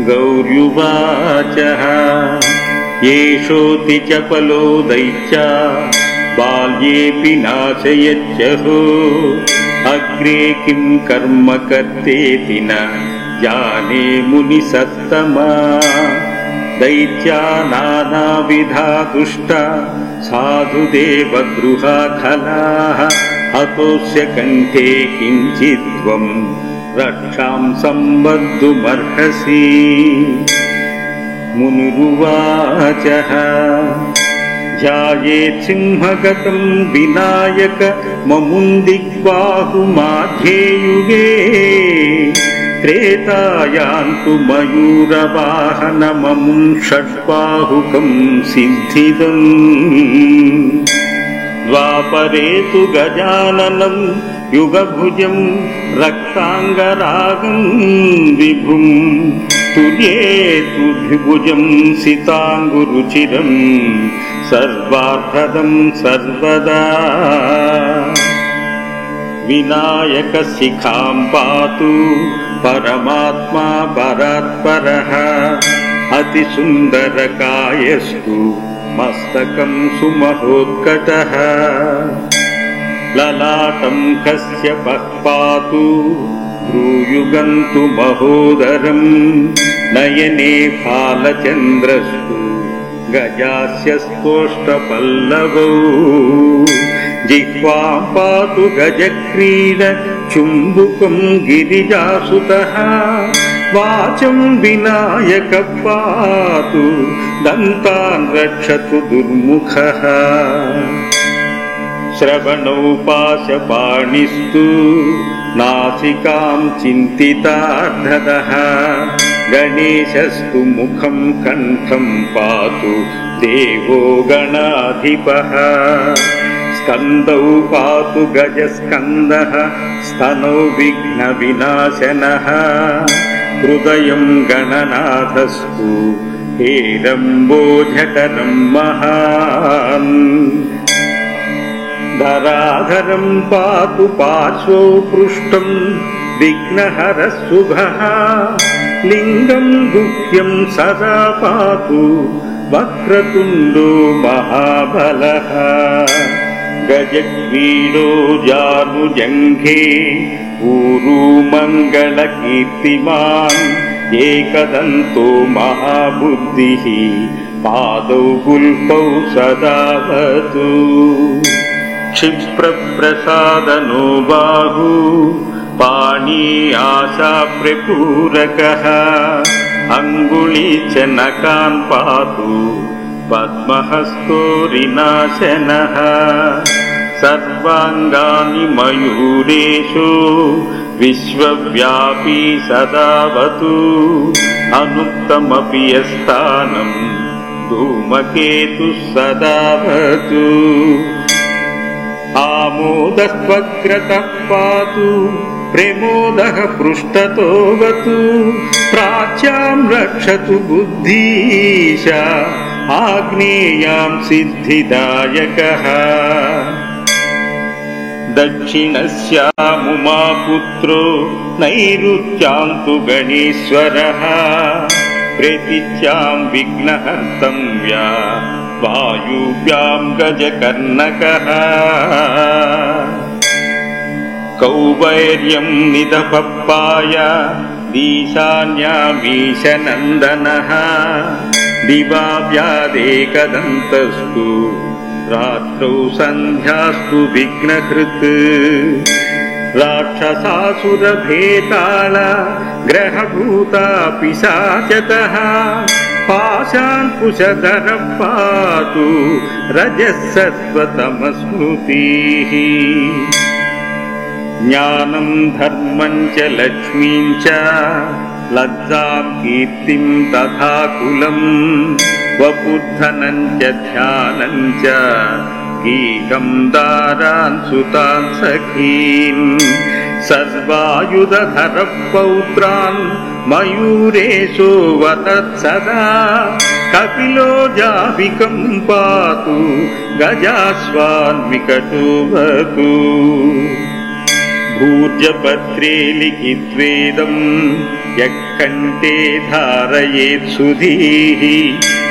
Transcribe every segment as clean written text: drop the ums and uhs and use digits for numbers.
गौर्युवाचः एषोऽति चपलो दैत्या बाल्येऽपि नाशयत्यहो अग्रे किं कर्म कर्तेति न जाने मुनिसत्तमा दैत्या नानाविधा दुष्टा साधुदेवगृहाखलाः हतोऽस्य कण्ठे किञ्चित्त्वं रक्षां सम्बद्धुमर्हसि मुनिरुवाचः ध्यायेत् सिंहगतं विनायक ममुन्दिग्बाहुमाध्ये युगे त्रेतायां तु मयूरवाहनममुं षड्बाहुकं सिद्धिदम् द्वापरे तु गजाननं युगभुजं रक्ताङ्गरागं विभुं तुल्ये तु द्विभुजं सिताङ्गुरुचिरं सर्वार्थदं सर्वदा विनायकशिखां पातु परमात्मा परात्परः अतिसुन्दरकायस्तु मस्तकं सुमहोत्कटः ललाटं कश्यपः पातु भ्रूयुगं तु महोदरं नयने फालचन्द्रस्तु गजास्य स्तोष्टपल्लवौ जिह्वां पातु गजक्रीड चुम्बुकं गिरिजासुतः वाचं विनायक पातु दन्तान् रक्षतु दुर्मुखः श्रवणौ पाशपाणिस्तु नासिकां चिन्तितार्धदः गणेशस्तु मुखं कण्ठं पातु देवो गणाधिपः स्कन्दौ पातु गजस्कन्दः स्तनौ विघ्नविनाशनः हृदयं गणनाथस्तु हेरम्बोजकरं महान् धराधरं पातु पार्श्वौ पृष्ठं विघ्नहरः शुभः लिङ्गं गुह्यं सदा पातु वक्रतुण्डो महाबलः गजक्रीडो जानुजङ्घे ऊरू मङ्गलकीर्तिमान् एकदन्तो महाबुद्धिः पादौ गुल्पौ सदावतु क्षिप्रप्रसादनो बाहु पाणी आशाप्रपूरकः अङ्गुली च नकान् पातु पद्महस्तोरिनाशनः सर्वाङ्गानि मयूरेषु विश्वव्यापी सदावतु अनुक्तमपि यस्थानं धूमकेतुः सदावतु आमोदस्त्वग्रतः पातु प्रेमोदः पृष्ठतोऽवतु प्राच्यां रक्षतु बुद्धीशा आग्नेयां सिद्धिदायकः दक्षिणस्यामुमापुत्रो नैऋत्यां तु गणेश्वरः प्रेतिच्यां विघ्नहर्तव्या वायुव्यां गजकर्णकः कौबैर्यं निदपप्पाय ईशान्यामीशनन्दनः दिवाव्यादेकदन्तस्तु रात्रौ सन्ध्यास्तु विघ्नहृत् राक्षसासुरभेताल ग्रहभूता पिशाचतः पाशाङ्कुशधरः पातु रजःसत्त्वतमस्मृतिः ज्ञानं धर्मं च लक्ष्मीं च लज्जां कीर्तिं तथा कुलं वपुद्धनं च ध्यानं च गीतं दारान् सुतान् सखीन् सर्वायुधधरः पौत्रान् मयूरेशो वतत् सदा कपिलो जाबिकं पातु गजाश्वान् विकटो भवतु भूर्जपत्रे लिखित्वेदम् यक्कण्ठे धारयेत् सुधीः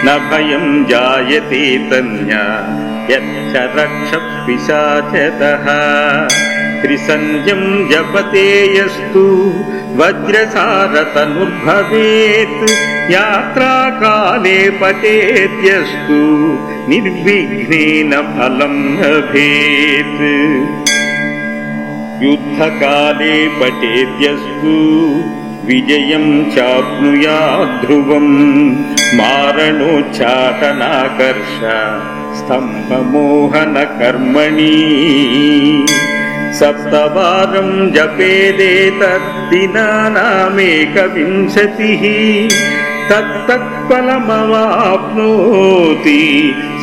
न भयम् जायते तन्या यच्च रक्षत् पिशाचतः त्रिसन्ध्यम् जपते यस्तु वज्रसारतनुर्भवेत् यात्राकाले पठेद्यस्तु निर्विघ्नेन फलम् लभेत् युद्धकाले पठेद्यस्तु विजयम् चाप्नुयात् ध्रुवम् मारणोच्चाटनाकर्ष स्तम्भमोहनकर्मणि सप्तवारं जपेदेतद्दिनानामेकविंशतिः तत्तत्फलमवाप्नोति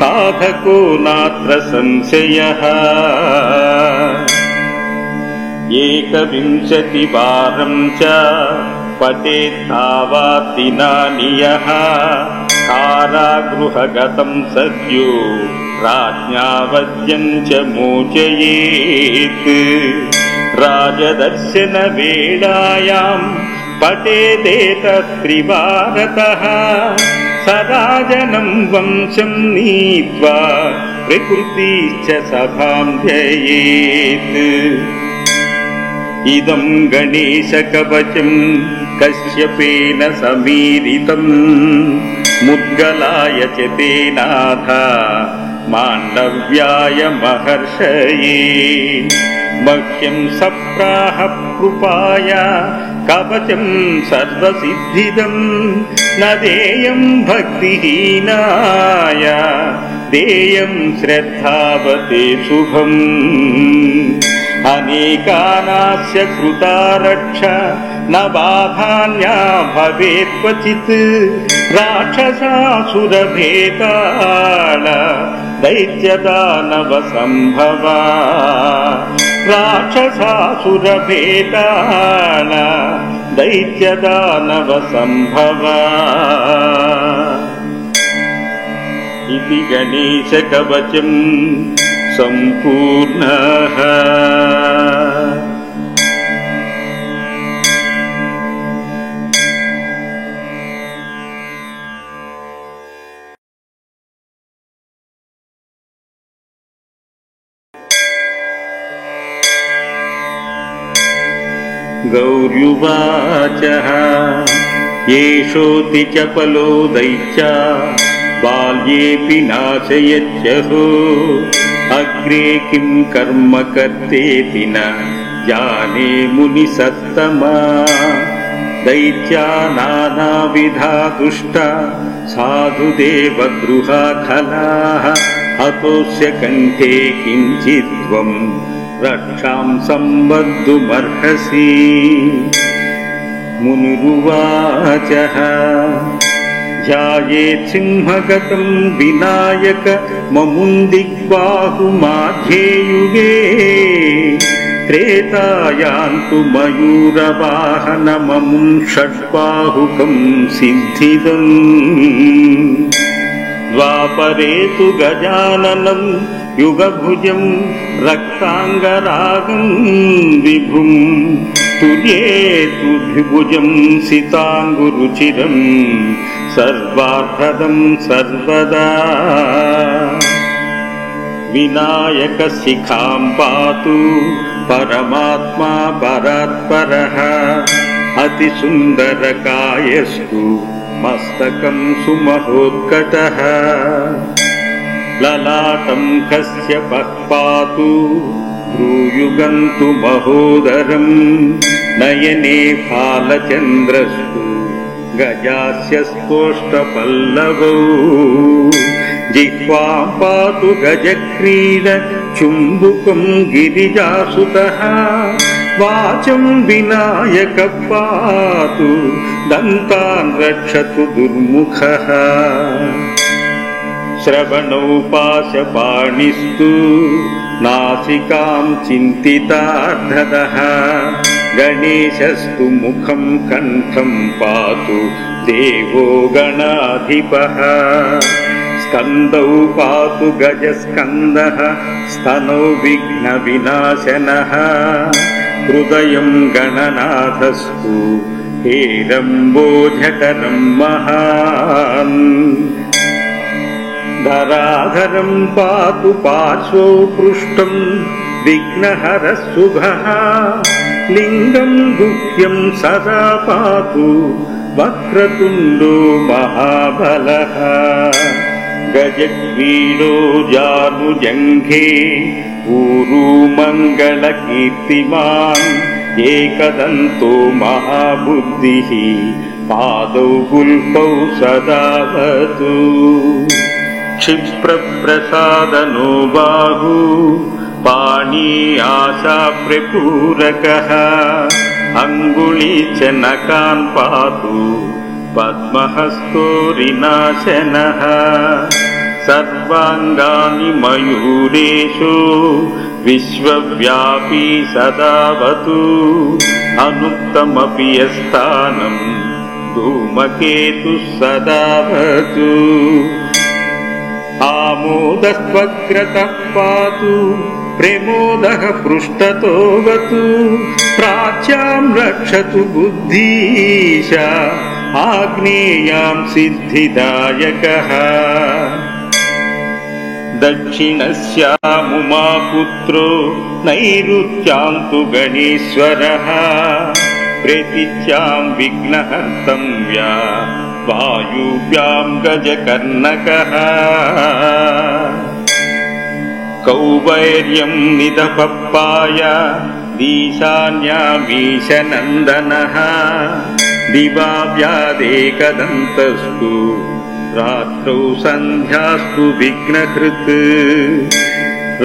साधको नात्र संशयः 21 वारं च पठेत् दिनानि यः कारागृहगतं सद्यो राज्ञावद्यं च मोचयेत् राजदर्शनवेलायां पठेदेतत्त्रिवारतः स राजनं वंशं नीत्वा प्रकृतिश्च सभां ध्ययेत् इदं गणेशकवचं कश्यपेन समीरितं मुद्गलाय च तेनाथ माण्डव्याय महर्षये मह्यं सप्राह कृपाय कवचं सर्वसिद्धिदं न देयं भक्तिहीनाय देयं श्रद्धावते शुभम् अनेकानास्य कृता रक्षा न बाधान्या भवेत् क्वचित् राक्षसासुरभेताल दैत्यदानवसम्भवा राक्षसासुरभेताल दैत्यदानवसम्भवा इति गणेशकवचम् सम्पूर्णः। गौर्युवाचः येषोऽति चपलो दैत्या बाल्येऽपि नाशयत्यहो अग्रे किं कर्म कर्तेति न जाने मुनिसत्तमा दैत्या नानाविधा दुष्टा साधुदेवगृहाखलाः हतोऽस्य कण्ठे किञ्चित्त्वं रक्षां सम्बद्धुमर्हसि। मुनिरुवाचः ध्यायेत् सिंहगतं विनायक ममुन्दिग्बाहुमाध्ये युगे त्रेतायां तु मयूरवाहनममुं षड्बाहुकं सिद्धिदम् द्वापरे तु गजाननं युगभुजं रक्ताङ्गरागं विभुं तुर्ये तु द्विभुजं सिताङ्गुरुचिरं सर्वार्थदं सर्वदा। विनायकशिखां पातु परमात्मा परात्परः अतिसुन्दरकायस्तु मस्तकं सुमहोत्कटः ललाटं कश्यपः पातु भ्रूयुगं तु महोदरं नयने फालचन्द्रस्तु गजास्य स्तोष्टपल्लवौ जिह्वां पातु गजक्रीड चुम्बुकं गिरिजासुतः वाचं विनायक पातु दन्तान् रक्षतु दुर्मुखः श्रवणौ पाशपाणिस्तु नासिकां चिन्तितार्धदः गणेशस्तु मुखं कण्ठं पातु देवो गणाधिपः स्कन्दौ पातु गजस्कन्दः स्तनौ विघ्नविनाशनः हृदयं गणनाथस्तु हेरम्बोजकरं महान् धराधरं पातु पार्श्वौ पृष्ठं विघ्नहरः शुभः लिङ्गं गुह्यं सदा पातु वक्रतुण्डो महाबलः गजक्रीडो जानुजङ्घे ऊरू मङ्गलकीर्तिमान् एकदन्तो महाबुद्धिः पादौ गुल्पौ सदावतु क्षिप्रप्रसादनो बाहु पाणी आशाप्रपूरकः अङ्गुली च नकान् पातु पद्महस्तोरिनाशनः सर्वाङ्गानि मयूरेषु विश्वव्यापी सदावतु अनुक्तमपि यस्थानं धूमकेतुः सदावतु आमोदस्त्वग्रतः पातु प्रमोदः पृष्ठतोऽवतु प्राच्यां रक्षतु बुद्धीशा आग्नेयां सिद्धिदायकः दक्षिणस्यामुमापुत्रो नैऋत्यां तु गणेश्वरः प्रेतिच्यां विघ्नहर्तव्या वायुव्यां गजकर्णकः कौवैर्यं निदपप्पाय ईशान्यामीशनन्दनः दिवाव्यादेकदन्तस्तु रात्रौ सन्ध्यास्तु विघ्नहृत्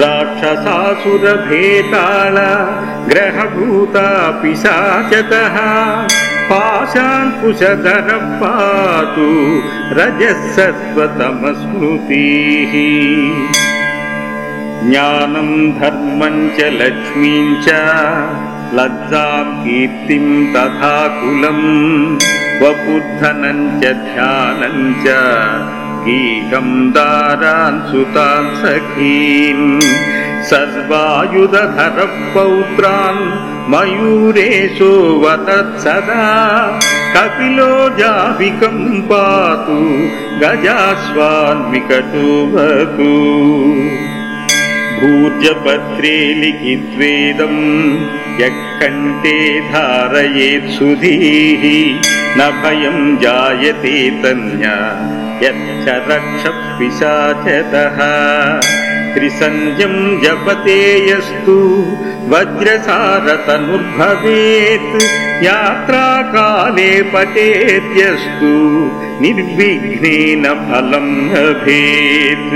राक्षसासुरभेताल ग्रहभूता पिशाचतः पाशाङ्कुशधरः पातु रजः सत्त्वतमस्मृतिः ज्ञानं धर्मं च लक्ष्मीं च लज्जां कीर्तिं तथा कुलं वपुद्धनं च ध्यानं च गीतं दारान् सुतान् सखीन् सर्वायुधधरः पौत्रान् मयूरेशो वदत् सदा कपिलो जाविकं पातु गजाश्वान्विकटोऽवतु भूर्जपत्रे लिखित्वेदं यः कण्ठे धारयेत् सुधीः न भयं जायते तन्या यच्च रक्षः पिशाचतः त्रिसन्ध्यं जपते यस्तु वज्रसारतनुर्भवेत् यात्राकाले पठेद्यस्तु निर्विघ्नेन फलं लभेत्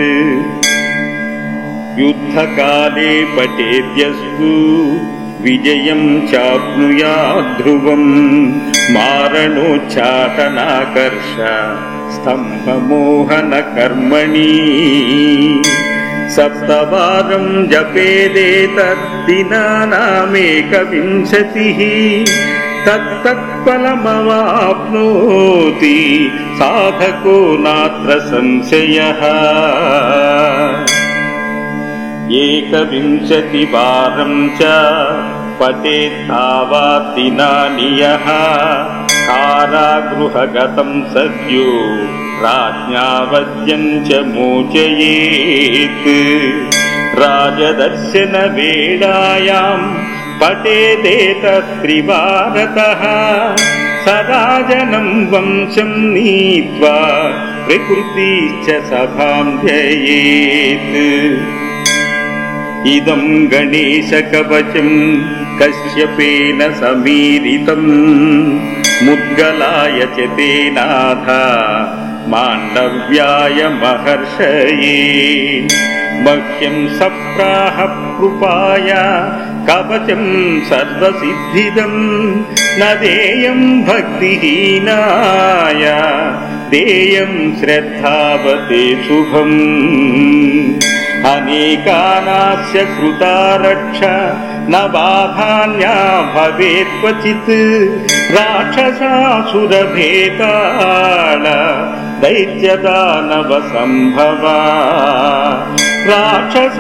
युद्धकाले पठेद्यस्तु विजयं चाप्नुयात् ध्रुवम् मारणोच्चाटनाकर्ष स्तम्भमोहनकर्मणि सप्तवारं जपेदेतद्दिनानामेकविंशतिः तत्तत्फलमवाप्नोति साधको नात्र संशयः 21 वारं च पठेत् दिनानि यः कारागृहगतं सद्यो राज्ञा वध्यं च मोचयेत् राजदर्शनवेलायां पठेदेतत्त्रिवारतः सराजनं वंशं नीत्वा प्रकृतिश्च सभां ध्ययेत् इदं गणेशकवचं कश्यपेन समीरितं मुद्गलाय च तेनाथ माण्डव्याय महर्षये मह्यं सप्राह कृपाय कवचं सर्वसिद्धिदं न देयं भक्तिहीनाय देयं श्रद्धावते शुभम् अनेकानास्य कृता रक्षा न बाधान्या भवेत् क्वचित् राक्षसासुरभेताल दैत्यदानवसम्भवा राक्षसासुरभेताल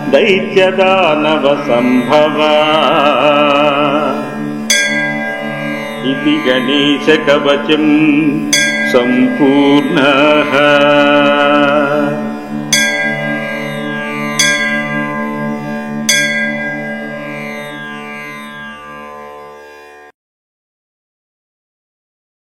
दैत्यदानवसम्भवा इति गणेशकवचम् सम्पूर्णः।